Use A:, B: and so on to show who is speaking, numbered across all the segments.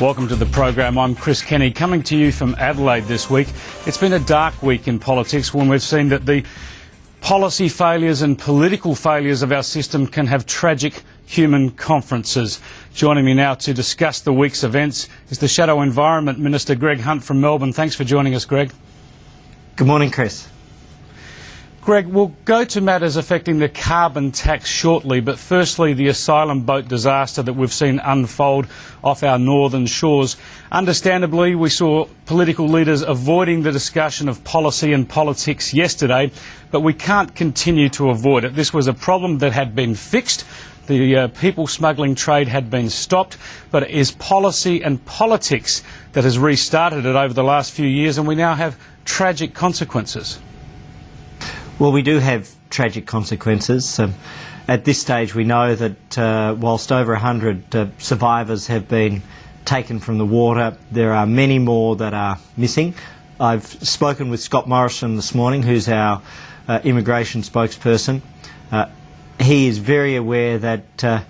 A: Welcome to the program. I'm Chris Kenny, coming to you from Adelaide this week. It's been a dark week in politics when we've seen that the policy failures and political failures of our system can have tragic human consequences. Joining me now to discuss the week's events is the Shadow Environment Minister, Greg Hunt from Melbourne. Thanks for joining us, Greg.
B: Good morning, Chris.
A: Greg, we'll go to matters affecting the carbon tax shortly, but firstly the asylum boat disaster that we've seen unfold off our northern shores. Understandably, we saw political leaders avoiding the discussion of policy and politics yesterday, but we can't continue to avoid it. This was a problem that had been fixed. The people smuggling trade had been stopped, but it is policy and politics that has restarted it over the last few years, and we now have tragic consequences.
B: Well, we do have tragic consequences. At this stage, we know that whilst over 100 survivors have been taken from the water, there are many more that are missing. I've spoken with Scott Morrison this morning, who's our immigration spokesperson. He is very aware that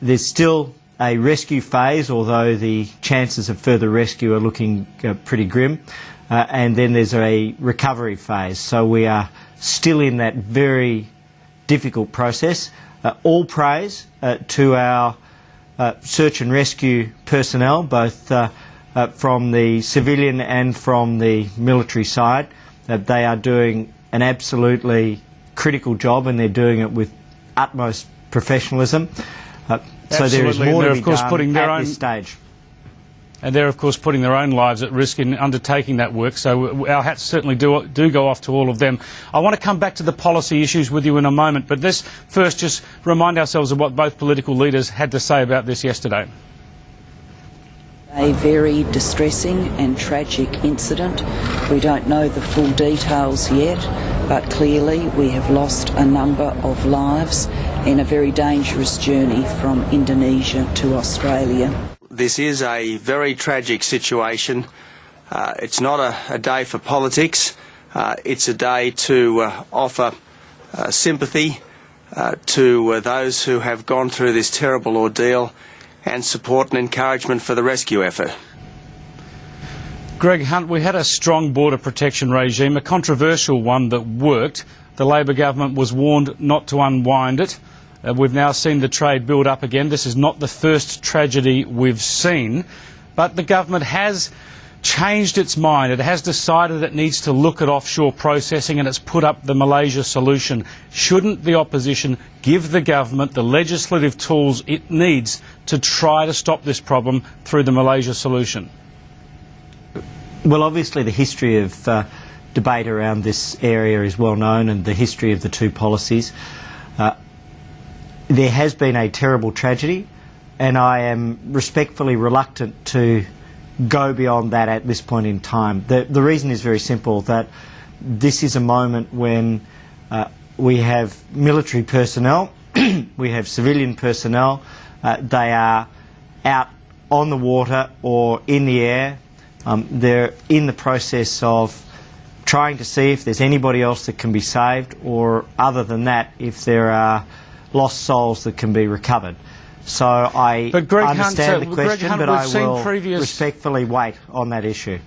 B: there's still a rescue phase, although the chances of further rescue are looking pretty grim. And then there's a recovery phase. So we are still in that very difficult process. All praise to our search and rescue personnel, both from the civilian and from the military side. They are doing an absolutely critical job, and they're doing it with utmost professionalism. So there is more to be done at this stage.
A: And they're, of course, putting their own lives at risk in undertaking that work, so our hats certainly do go off to all of them. I want to come back to the policy issues with you in a moment, but let's first just remind ourselves of what both political leaders had to say about this yesterday.
C: A very distressing and tragic incident. We don't know the full details yet, but clearly we have lost a number of lives in a very dangerous journey from Indonesia to Australia.
D: This is a very tragic situation. It's not a day for politics. It's a day to offer sympathy to those who have gone through this terrible ordeal and support and encouragement for the rescue effort.
A: Greg Hunt, we had a strong border protection regime, a controversial one that worked. The Labor government was warned not to unwind it. We've now seen the trade build up again. This is not the first tragedy we've seen, but the government has changed its mind. It has decided it needs to look at offshore processing, and it's put up the Malaysia solution. Shouldn't the opposition give the government the legislative tools it needs to try to stop this problem through the Malaysia solution?
B: Well, obviously the history of debate around this area is well known, and the history of the two policies. There has been a terrible tragedy, and I am respectfully reluctant to go beyond that at this point in time. The reason is very simple, that this is a moment when we have military personnel, we have civilian personnel, they are out on the water or in the air. They're in the process of trying to see if there's anybody else that can be saved, or other than that, if there are lost souls that can be recovered. So I understand the question, but I will respectfully wait on that issue.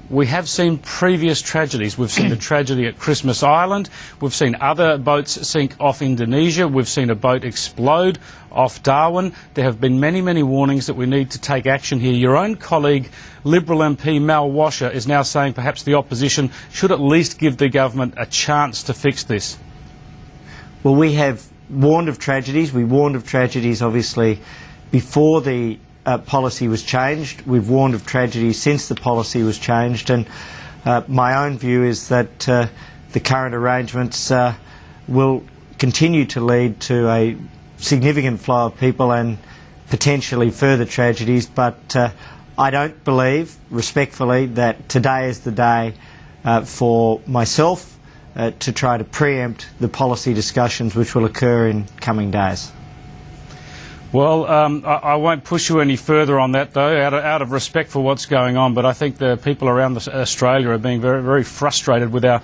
A: We have seen previous tragedies. We've seen the tragedy at Christmas Island. We've seen other boats sink off Indonesia. We've seen a boat explode off Darwin. There have been many, many warnings that we need to take action here. Your own colleague, Liberal MP Mal Washer, is now saying perhaps the opposition should at least give the government a chance to fix this.
B: Well, we have warned of tragedies. We warned of tragedies, obviously, before the policy was changed. We've warned of tragedies since the policy was changed, and my own view is that the current arrangements will continue to lead to a significant flow of people and potentially further tragedies, but I don't believe, respectfully, that today is the day for myself to try to preempt the policy discussions which will occur in coming days.
A: Well, I won't push you any further on that, though, out of respect for what's going on, but I think the people around Australia are being very, very frustrated with our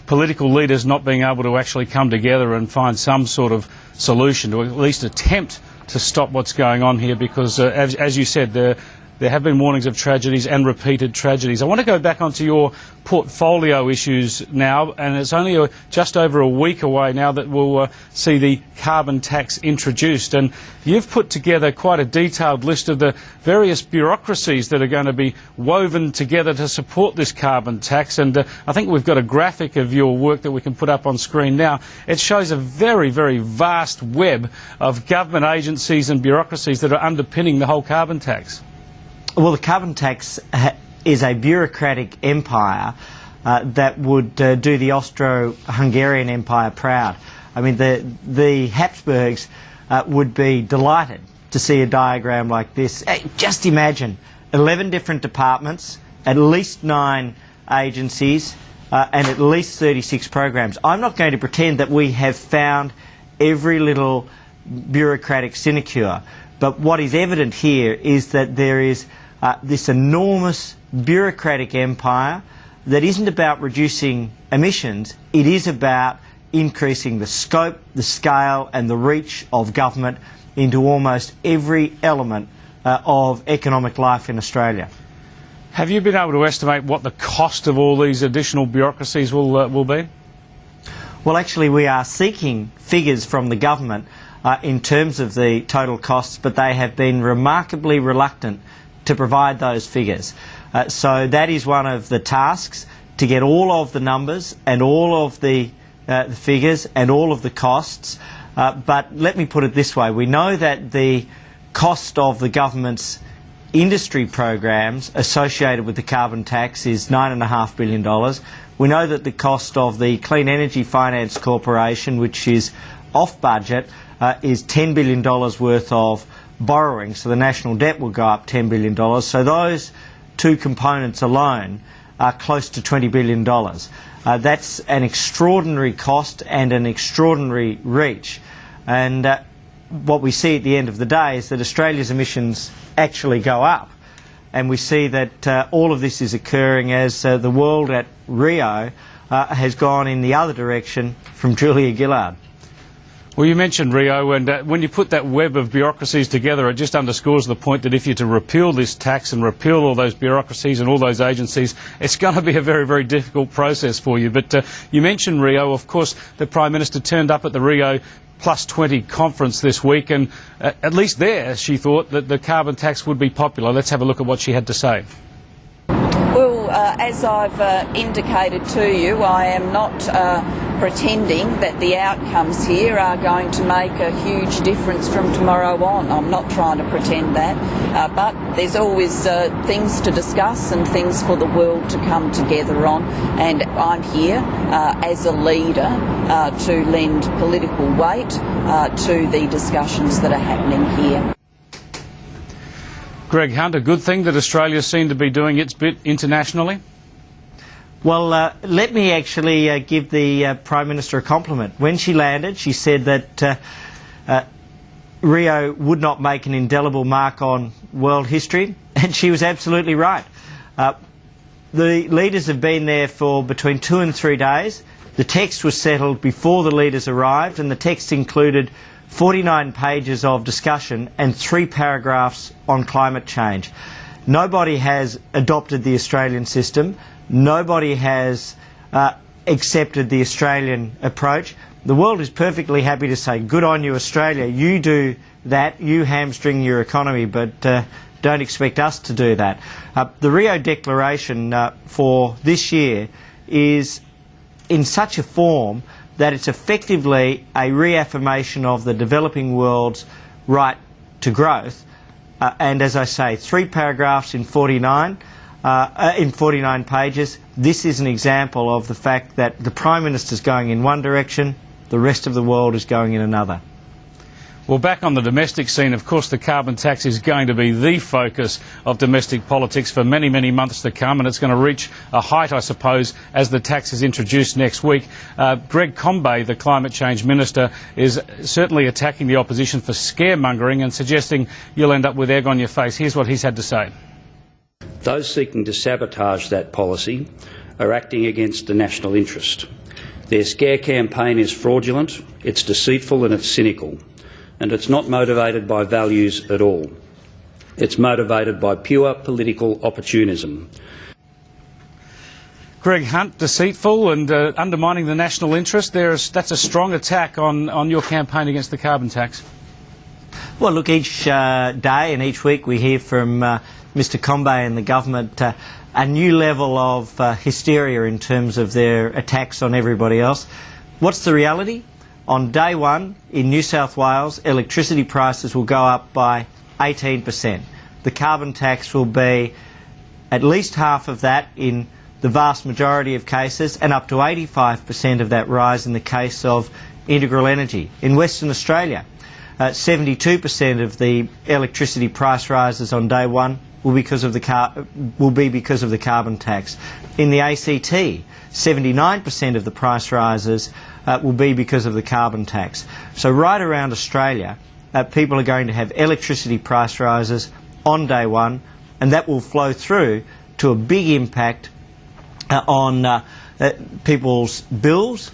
A: political leaders not being able to actually come together and find some sort of solution, to at least attempt to stop what's going on here, because, as you said, there there have been warnings of tragedies and repeated tragedies. I want to go back onto your portfolio issues now, and it's only just over a week away now that we'll see the carbon tax introduced. And you've put together quite a detailed list of the various bureaucracies that are going to be woven together to support this carbon tax. And I think we've got a graphic of your work that we can put up on screen now. It shows a very, very vast web of government agencies and bureaucracies that are underpinning the whole carbon tax.
B: Well, the carbon tax is a bureaucratic empire that would do the Austro-Hungarian Empire proud. I mean, the Habsburgs would be delighted to see a diagram like this. Just imagine 11 different departments, at least 9 agencies, and at least 36 programs. I'm not going to pretend that we have found every little bureaucratic sinecure, but what is evident here is that there is this enormous bureaucratic empire that isn't about reducing emissions, it is about increasing the scope, the scale and the reach of government into almost every element of economic life in Australia.
A: Have you been able to estimate what the cost of all these additional bureaucracies will be?
B: Well, actually we are seeking figures from the government in terms of the total costs, but they have been remarkably reluctant to provide those figures. So that is one of the tasks, to get all of the numbers and all of the figures and all of the costs. But let me put it this way. We know that the cost of the government's industry programs associated with the carbon tax is $9.5 billion. We know that the cost of the Clean Energy Finance Corporation, which is off budget, is $10 billion worth of borrowing, so the national debt will go up $10 billion. So those two components alone are close to $20 billion. That's an extraordinary cost and an extraordinary reach. And what we see at the end of the day is that Australia's emissions actually go up. And we see that all of this is occurring as the world at Rio has gone in the other direction from Julia Gillard.
A: Well, you mentioned Rio, and when you put that web of bureaucracies together, it just underscores the point that if you're to repeal this tax and repeal all those bureaucracies and all those agencies, it's going to be a very, very difficult process for you. But you mentioned Rio. Of course, the Prime Minister turned up at the Rio Plus 20 conference this week, and at least there she thought that the carbon tax would be popular. Let's have a look at what she had to say.
C: Well, as I've indicated to you, I am not pretending that the outcomes here are going to make a huge difference from tomorrow on. I'm not trying to pretend that, but there's always things to discuss and things for the world to come together on, and I'm here as a leader to lend political weight to the discussions that are happening here.
A: Greg Hunt, a good thing that Australia's seen to be doing its bit internationally?
B: Well, let me actually give the Prime Minister a compliment. When she landed, she said that Rio would not make an indelible mark on world history, and she was absolutely right. The leaders have been there for between 2 and 3 days. The text was settled before the leaders arrived, and the text included 49 pages of discussion and 3 paragraphs on climate change. Nobody has adopted the Australian system. Nobody has accepted the Australian approach. The world is perfectly happy to say, good on you, Australia. You do that. You hamstring your economy, but don't expect us to do that. The Rio Declaration for this year is in such a form that it's effectively a reaffirmation of the developing world's right to growth. And as I say, 3 paragraphs in 49 pages. This is an example of the fact that the Prime Minister's going in one direction, the rest of the world is going in another.
A: Well, back on the domestic scene, of course, the carbon tax is going to be the focus of domestic politics for many, many months to come, and it's going to reach a height, I suppose, as the tax is introduced next week. Greg Combet, the Climate Change Minister, is certainly attacking the opposition for scaremongering and suggesting you'll end up with egg on your face. Here's what he's had to say.
E: Those seeking to sabotage that policy are acting against the national interest. Their scare campaign is fraudulent, it's deceitful and it's cynical, and it's not motivated by values at all. It's motivated by pure political opportunism.
A: Greg Hunt, deceitful and undermining the national interest. That's a strong attack on your campaign against the carbon tax.
B: Well, look, each day and each week we hear from Mr Combet and the government a new level of hysteria in terms of their attacks on everybody else. What's the reality? On day one in New South Wales, electricity prices will go up by 18%. The carbon tax will be at least half of that in the vast majority of cases, and up to 85% of that rise in the case of integral energy. In Western Australia, 72% of the electricity price rises on day one will be because of the carbon tax. In the ACT, 79% of the price rises will be because of the carbon tax. So right around Australia, people are going to have electricity price rises on day one, and that will flow through to a big impact on people's bills,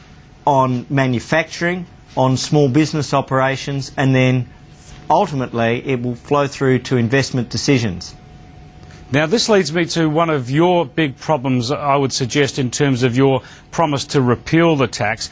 B: on manufacturing, on small business operations, and then ultimately it will flow through to investment decisions.
A: Now, this leads me to one of your big problems, I would suggest, in terms of your promise to repeal the tax.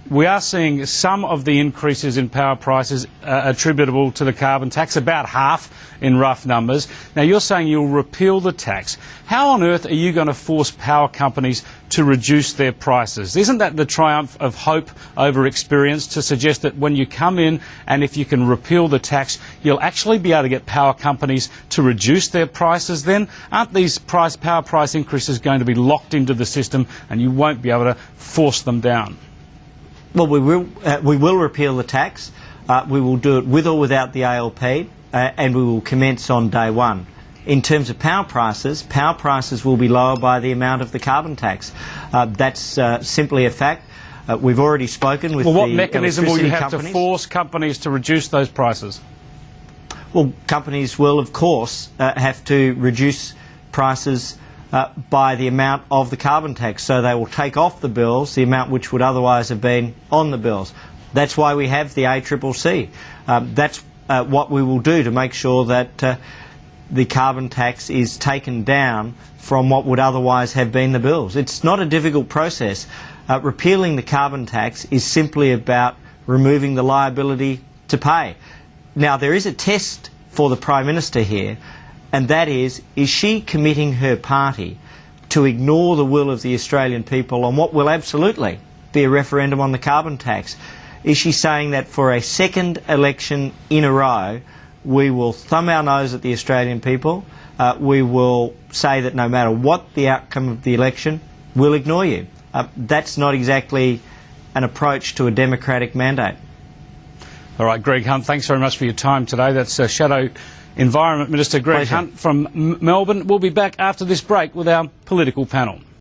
A: We are seeing some of the increases in power prices attributable to the carbon tax, about half in rough numbers. Now, you're saying you'll repeal the tax. How on earth are you going to force power companies to reduce their prices? Isn't that the triumph of hope over experience, to suggest that when you come in and if you can repeal the tax, you'll actually be able to get power companies to reduce their prices then? Aren't these power price increases going to be locked into the system and you won't be able to force them down?
B: Well, we will repeal the tax. We will do it with or without the ALP, and we will commence on day one. In terms of power prices will be lower by the amount of the carbon tax. That's simply a fact. We've already spoken with the
A: what mechanism will you have
B: companies
A: to force companies to reduce those prices?
B: Well, companies will, of course, have to reduce prices by the amount of the carbon tax. So they will take off the bills the amount which would otherwise have been on the bills. That's why we have the ACCC. That's what we will do to make sure that the carbon tax is taken down from what would otherwise have been the bills. It's not a difficult process. Repealing the carbon tax is simply about removing the liability to pay. Now, there is a test for the Prime Minister here, and that is she committing her party to ignore the will of the Australian people on what will absolutely be a referendum on the carbon tax? Is she saying that for a second election in a row, we will thumb our nose at the Australian people, we will say that no matter what the outcome of the election, we'll ignore you? That's not exactly an approach to a democratic mandate.
A: All right, Greg Hunt, thanks very much for your time today. That's Shadow Environment Minister Greg
B: Pleasure.
A: Hunt from Melbourne. We'll be back after this break with our political panel.